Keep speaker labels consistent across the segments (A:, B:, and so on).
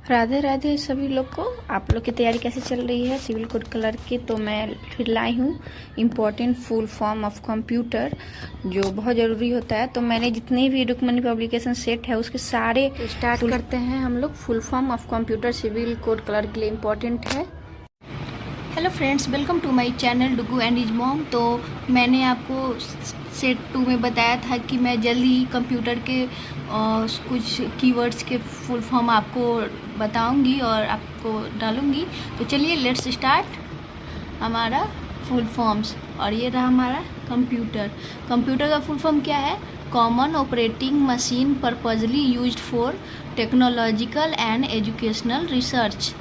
A: राधे राधे सभी लोग को। आप लोग की तैयारी कैसे चल रही है सिविल कोड कलर की? तो मैं फिर लाई हूँ important full form of computer, जो बहुत ज़रूरी होता है। तो मैंने जितने भी डॉक्यूमेंट पब्लिकेशन सेट है उसके सारे स्टार्ट करते हैं हम लोग। Full form of computer civil code colour के लिए इम्पोर्टेंट है। Hello friends, welcome to my channel Dugu and his mom. तो मैंने आपको सेट 2 में बताया था कि मैं जल्द ही कंप्यूटर के कुछ कीवर्ड्स के फुल फॉर्म आपको बताऊंगी और आपको डालूंगी। तो चलिए लेट्स स्टार्ट हमारा फुल फॉर्म्स। और ये रहा हमारा कंप्यूटर। कंप्यूटर का फुल फॉर्म क्या है? Common operating machine purposely used for technological and educational research.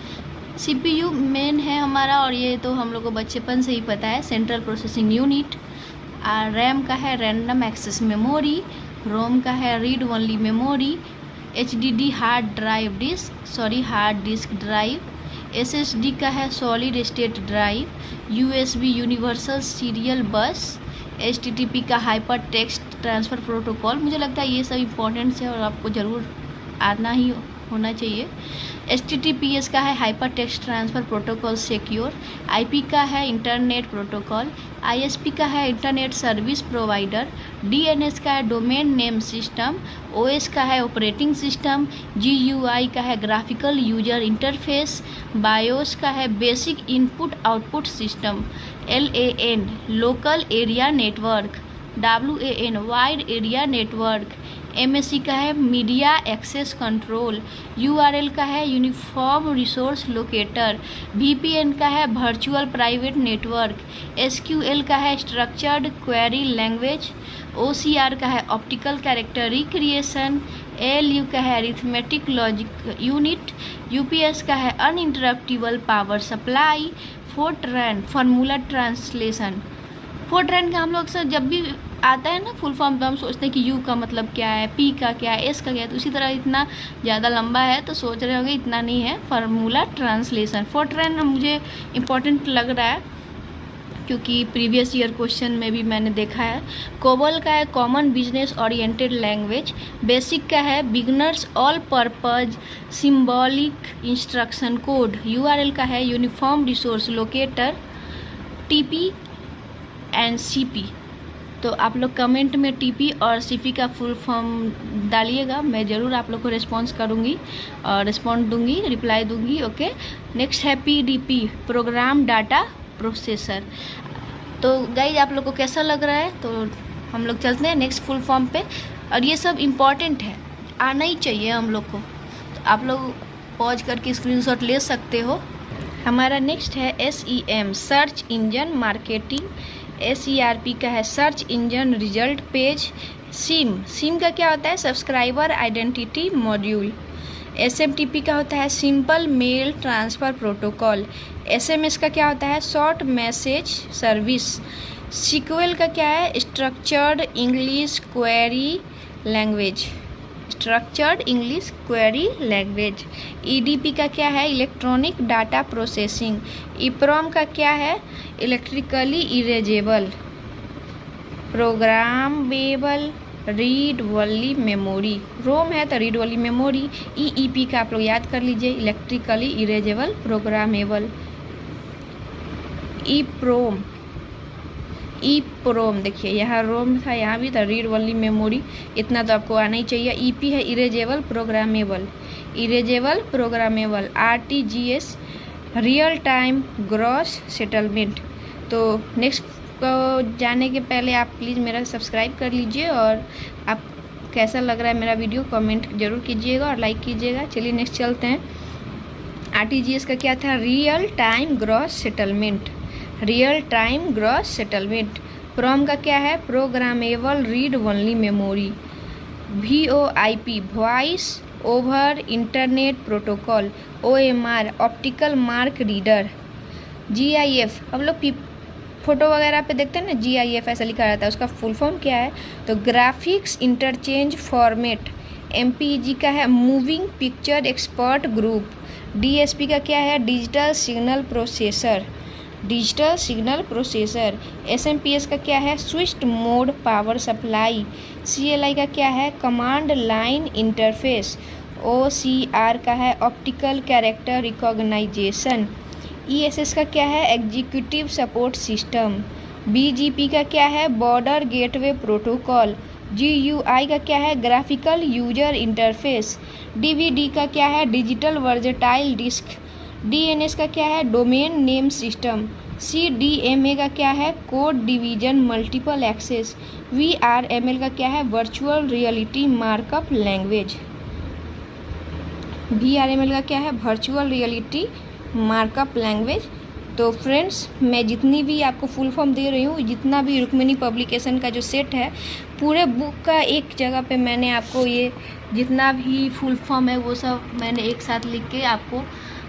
A: CPU main है हमारा, और ये तो हम लोग को बचपन से ही पता है। Central processing unit. रैम का है रैंडम एक्सेस मेमोरी। रोम का है read only memory. HDD hard disk drive. SSD का है solid state drive. USB universal serial बस। HTTP का हाइपर टेक्स्ट ट्रांसफ़र प्रोटोकॉल। मुझे लगता है ये सब इम्पोर्टेंट है और आपको ज़रूर आना ही होना चाहिए। HTTPS का है hyper text transfer protocol secure. IP का है इंटरनेट प्रोटोकॉल। ISP का है इंटरनेट सर्विस प्रोवाइडर। DNS का है डोमेन नेम सिस्टम। OS का है ऑपरेटिंग सिस्टम। GUI का है ग्राफिकल यूजर इंटरफेस। BIOS का है basic input output system. LAN local area network. WAN wide area network. MAC का है मीडिया एक्सेस कंट्रोल। URL का है यूनिफॉर्म रिसोर्स लोकेटर। VPN का है वर्चुअल प्राइवेट नेटवर्क। SQL का है स्ट्रक्चर्ड क्वेरी लैंग्वेज। OCR का है ऑप्टिकल कैरेक्टर रिक्रिएशन। ALU का है अरिथमेटिक लॉजिक यूनिट। UPS का है uninterruptible power supply. Fortran formula translation. Fortran का हम लोग से जब भी आता है ना फुल फॉर्म, तो हम सोचते हैं कि U का मतलब क्या है, P का क्या है, S का क्या है। तो उसी तरह इतना ज़्यादा लंबा है तो सोच रहे होंगे इतना नहीं है। Formula translation. फोर्ट्रान मुझे इम्पोर्टेंट लग रहा है क्योंकि प्रीवियस ईयर क्वेश्चन में भी मैंने देखा है। कोबल का है common business oriented language. Basic का है beginners all purpose symbolic instruction code. URL का है uniform resource locator. TP and CP। तो आप लोग कमेंट में TP और CP का फुल फॉर्म डालिएगा, मैं ज़रूर आप लोग को रिस्पॉन्स करूँगी और रिस्पॉन्ड दूँगी, रिप्लाई दूँगी। ओके, नेक्स्ट है PDP प्रोग्राम डाटा प्रोसेसर। तो गाइज आप लोग को कैसा लग रहा है? तो हम लोग चलते हैं नेक्स्ट फुल फॉर्म पे। और ये सब इम्पॉर्टेंट है, आना ही चाहिए हम लोग को। तो आप लोग पॉज करके स्क्रीनशॉट ले सकते हो। हमारा नेक्स्ट है SEM search engine marketing. SERP का है search engine result page. SIM का क्या होता है? Subscriber identity module. SMTP का होता है simple mail transfer protocol. SMS का क्या होता है? Short message service. SQL का क्या है? Structured English query language. EDP का क्या है? Electronic data processing. EPROM का क्या है? Electrically erasable programmable read only memory. ROM है तो रीड ओनली मेमोरी। EEP का आप लोग याद कर लीजिए, इलेक्ट्रिकली इरेजेबल प्रोग्रामेबल। EPROM देखिए, यहाँ रोम था, यहाँ भी था रीड ओनली मेमोरी। इतना तो आपको आना ही चाहिए। EP है erasable programmable. RTGS real time gross settlement. तो नेक्स्ट को जाने के पहले आप प्लीज़ मेरा सब्सक्राइब कर लीजिए और आप कैसा लग रहा है मेरा वीडियो कमेंट जरूर कीजिएगा और लाइक कीजिएगा। चलिए नेक्स्ट चलते हैं। RTGS का क्या था? Real time gross settlement. PROM का क्या है? Programmable read only memory. VoIP voice over internet protocol. OMR optical mark reader. GIF हम लोग फोटो वगैरह पे देखते हैं ना, GIF ऐसा लिखा रहता है, उसका फुल फॉर्म क्या है? तो ग्राफिक्स इंटरचेंज फॉर्मेट। MPEG का है moving picture expert group. DSP का क्या है? Digital signal processor. SMPS का क्या है? Switched mode power supply. CLI का क्या है? Command line interface. OCR का है ऑप्टिकल कैरेक्टर रिकॉग्नाइजेशन। ESS का क्या है एग्जीक्यूटिव सपोर्ट सिस्टम। BGP का क्या है बॉर्डर गेटवे प्रोटोकॉल। GUI का क्या है ग्राफिकल यूजर इंटरफेस। DVD का क्या है डिजिटल वर्जेटाइल डिस्क। DNS का क्या है डोमेन नेम सिस्टम। CDMA का क्या है code division multiple access. VRML का क्या है virtual reality markup language. VRML का क्या है वर्चुअल रियलिटी मार्कअप लैंग्वेज। तो फ्रेंड्स मैं जितनी भी आपको फुल फॉर्म दे रही हूँ, जितना भी रुक्मिणी पब्लिकेशन का जो सेट है पूरे बुक का एक जगह पे मैंने आपको ये जितना भी फुल फॉर्म है वो सब मैंने एक साथ लिख के आपको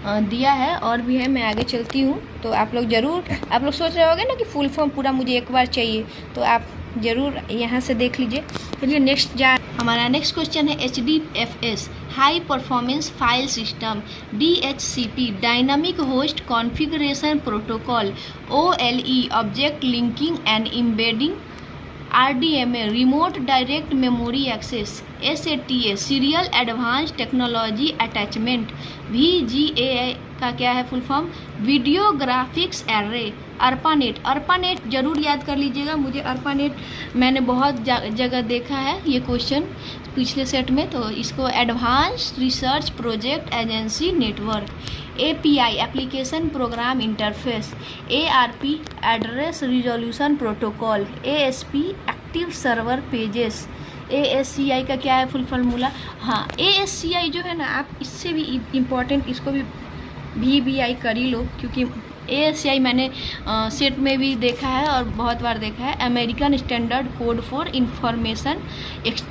A: दिया है। और भी है, मैं आगे चलती हूँ तो आप लोग सोच रहे होगे ना कि फुल फॉर्म पूरा मुझे एक बार चाहिए, तो आप ज़रूर यहाँ से देख लीजिए। चलिए हमारा नेक्स्ट क्वेश्चन है HDFS high performance file system. DHCP dynamic host configuration protocol. OLE object linking and embedding. RDMA remote direct memory access. SATA serial advance technology attachment. VGA का क्या है full form video graphics array. ARPANET जरूर याद कर लीजिएगा, मुझे ARPANET मैंने बहुत जगह देखा है ये क्वेश्चन पिछले सेट में, तो इसको advance research project agency network. API application program interface. ARP address resolution protocol. ASP active server pages. ASCI का क्या है फुल फॉर्मूला। हाँ ASCI जो है ना, आप इससे भी इम्पोर्टेंट इसको भी VBI कर ही लो, क्योंकि ASCI मैंने सेट में भी देखा है और बहुत बार देखा है। American standard code for information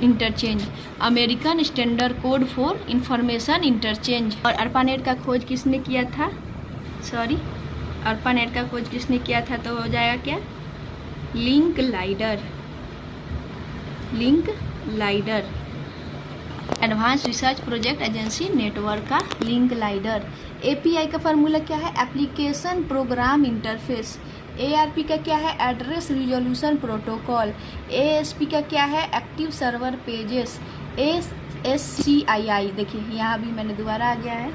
A: interchange. American standard code for information interchange. और अर्पानेट का खोज किसने किया था, अर्पानेट का खोज किसने किया था, तो हो जाएगा क्या link lidar. Advance research project agency network का लिंक लाइडर। API का फार्मूला क्या है एप्लीकेशन प्रोग्राम इंटरफेस। ARP का क्या है एड्रेस रिजोल्यूशन प्रोटोकॉल। ASP का क्या है एक्टिव सर्वर पेजेस। ASCII देखिए यहाँ भी मैंने दोबारा आ गया है,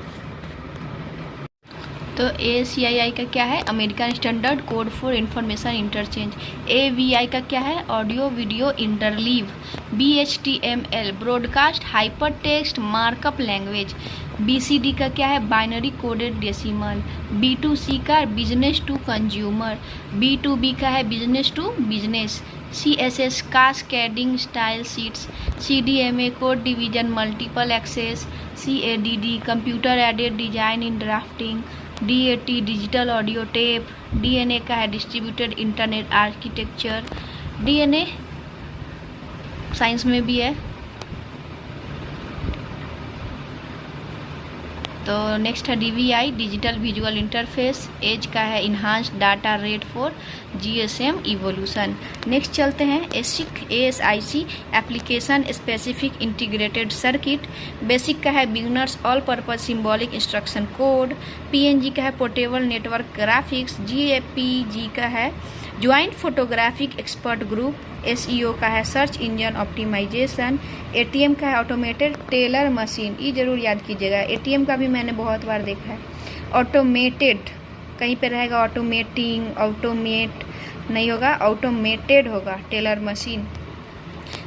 A: तो ASCII का क्या है American standard code for information interchange. AVI का क्या है audio video interleave. BHTML broadcast hyper text markup language. BCD का क्या है बाइनरी कोडेड डेसिमल। B2C का बिजनेस टू कंज्यूमर। B2B का है business to business. CSS cascading style sheets. CDMA code division multiple access. CADD computer aided design in drafting. DAT digital audio tape. DNA का है distributed internet architecture. DNA science में भी है। तो next है DVI digital visual interface. EDGE का है enhanced data rate for GSM evolution. Next चलते हैं ASIC application specific integrated circuit. BASIC का है beginners all purpose symbolic instruction code. PNG का है पोर्टेबल नेटवर्क ग्राफिक्स। GAPG का है joint photographic expert group. SEO का है सर्च इंजन ऑप्टिमाइजेशन। ATM का है ऑटोमेटेड टेलर मशीन, ये जरूर याद कीजिएगा। ATM का भी मैंने बहुत बार देखा है। ऑटोमेटेड कहीं पे रहेगा ऑटोमेटिंग, ऑटोमेट नहीं होगा, ऑटोमेटेड होगा टेलर मशीन।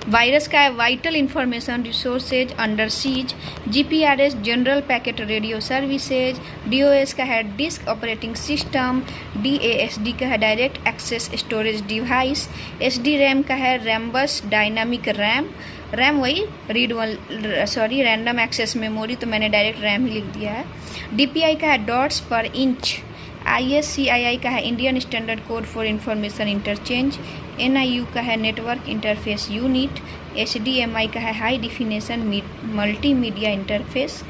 A: वायरस का है vital information resources under siege. GPRS general packet radio services. DOS का है डिस्क ऑपरेटिंग सिस्टम। DASD का है direct access storage device. SDRAM का है रैम्बस डायनामिक रैम वही रैंडम एक्सेस मेमोरी, तो मैंने डायरेक्ट रैम ही लिख दिया है। DPI का है डॉट्स पर इंच। ISCII का है Indian standard code for information interchange. NIU का है नेटवर्क इंटरफेस यूनिट। HDMI का है high definition multimedia interface.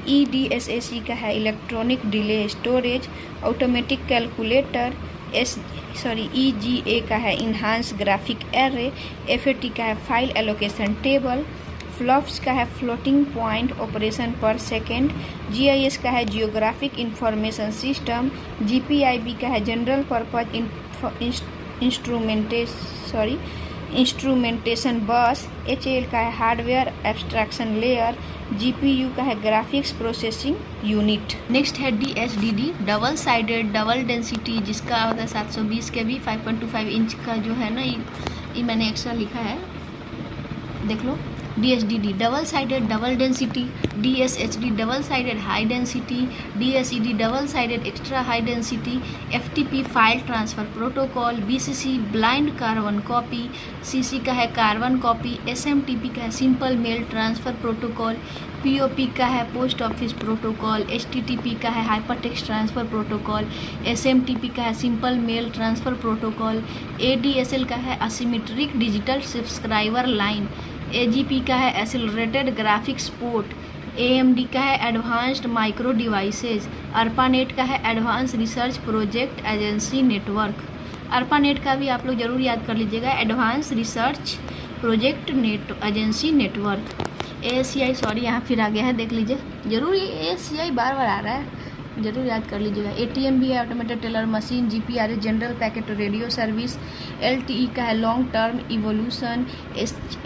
A: EDSAC का है electronic delay storage automatic calculator. EGA का है इन्हांस ग्राफिक एरे। FAT का है फाइल एलोकेशन टेबल। फ्लॉप्स का है फ्लोटिंग पॉइंट ऑपरेशन पर सेकेंड। GIS का है जियोग्राफिक इंफॉर्मेशन सिस्टम। GPIB का है जनरल पर्पज इंस्ट्रूमेंटेशन बस। HAL का है हार्डवेयर एब्स्ट्रैक्शन लेयर। GPU का है ग्राफिक्स प्रोसेसिंग यूनिट। नेक्स्ट है DHDD, double sided double density, जिसका होता है 720 KB 5.25 इंच का जो है ना, ये मैंने एक्स्ट्रा लिखा है, देख लो। DHDD double sided double density, DSHD double sided high density, DSED double sided extra high density, FTP file transfer protocol, BCC blind carbon copy, CC का है कार्बन कॉपी, SMTP का है simple mail transfer protocol, POP का है post office protocol, HTTP का है hyper text transfer protocol, SMTP का है simple mail transfer protocol, ADSL का है asymmetric digital subscriber line, AGP का है एक्सेलरेटेड ग्राफिक्स पोर्ट, AMD का है एडवांस्ड माइक्रो डिवाइसेज, ARPANET का है advance research project agency network. ARPANET का भी आप लोग जरूर याद कर लीजिएगा, advance research project agency network. ASCI sorry यहाँ फिर आ गया है, देख लीजिए जरूर, ये ASCI बार बार आ रहा है, जरूर याद कर लीजिएगा। ATM भी है, automated teller machine, GPRS general packet radio service, LTE का है long term evolution,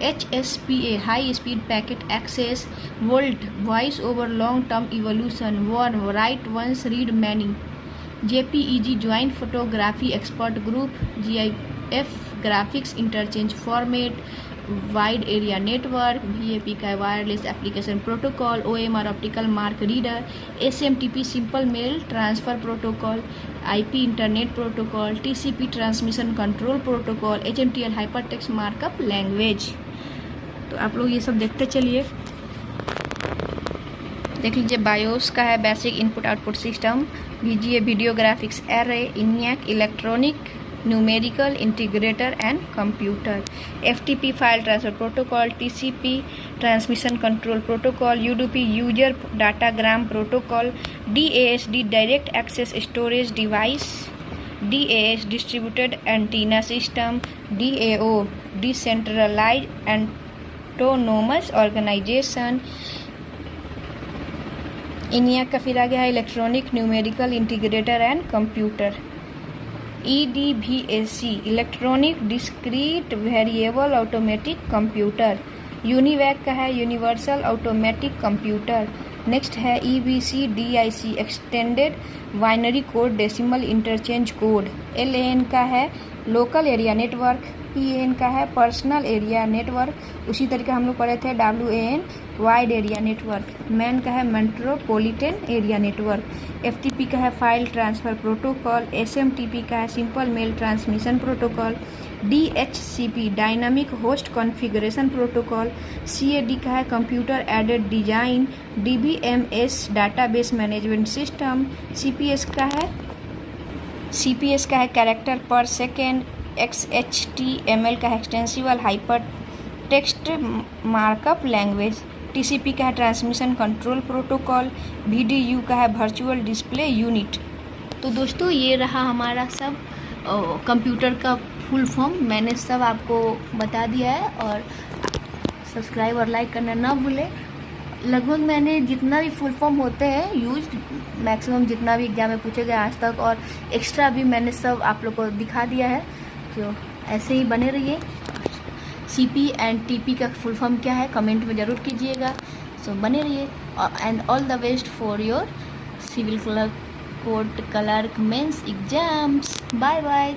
A: HSPA high speed packet access, VoLTE voice over long term evolution, one write once read many, JPEG joint photography expert group, GIF graphics interchange format, wide area network, VAP का wireless application protocol, OMR optical mark reader, SMTP simple mail transfer protocol, IP internet protocol, TCP transmission control protocol, HMTL hyper text markup language. तो आप लोग ये सब देखते चलिए, देख लीजिए। बायोस का है basic input output system, VGA video graphics array, ENIAC electronic numerical integrator and computer, FTP file transfer protocol, TCP transmission control protocol, UDP user datagram protocol, DASD direct access storage device, DAS distributed antenna system, DAO decentralize autonomous organization. ENIAC का फिर आ गया है electronic numerical integrator and computer, EDVAC electronic discrete variable automatic computer, UNIVAC का है universal automatic computer. Next है EBCDIC extended binary code decimal interchange code, LAN का है लोकल एरिया नेटवर्क, PAN का है पर्सनल एरिया नेटवर्क, उसी तरीके हम लोग पढ़े थे WAN wide area network, MAN का है मेट्रोपॉलिटन एरिया नेटवर्क, FTP का है फाइल ट्रांसफ़र प्रोटोकॉल, SMTP का है simple mail transmission protocol, DHCP dynamic host configuration protocol, CAD का है computer aided design, DBMS database management system, CPS का है कैरेक्टर पर सेकेंड, XHTML का है extensible hyper text markup language, TCP का है ट्रांसमिशन कंट्रोल प्रोटोकॉल, VDU का है वर्चुअल डिस्प्ले यूनिट। तो दोस्तों ये रहा हमारा सब कंप्यूटर का फुल फॉर्म, मैंने सब आपको बता दिया है, और सब्सक्राइब और लाइक करना ना भूलें। लगभग मैंने जितना भी फुल फॉर्म होते हैं यूज, मैक्सिमम जितना भी एग्जाम में पूछे गए आज तक, और एक्स्ट्रा भी मैंने सब आप लोग को दिखा दिया है, तो ऐसे ही बने रहिए। CP एंड TP का फुल फॉर्म क्या है कमेंट में ज़रूर कीजिएगा। सो बने रहिए, and all the best for your civil clerk court clerk mains exams. Bye bye.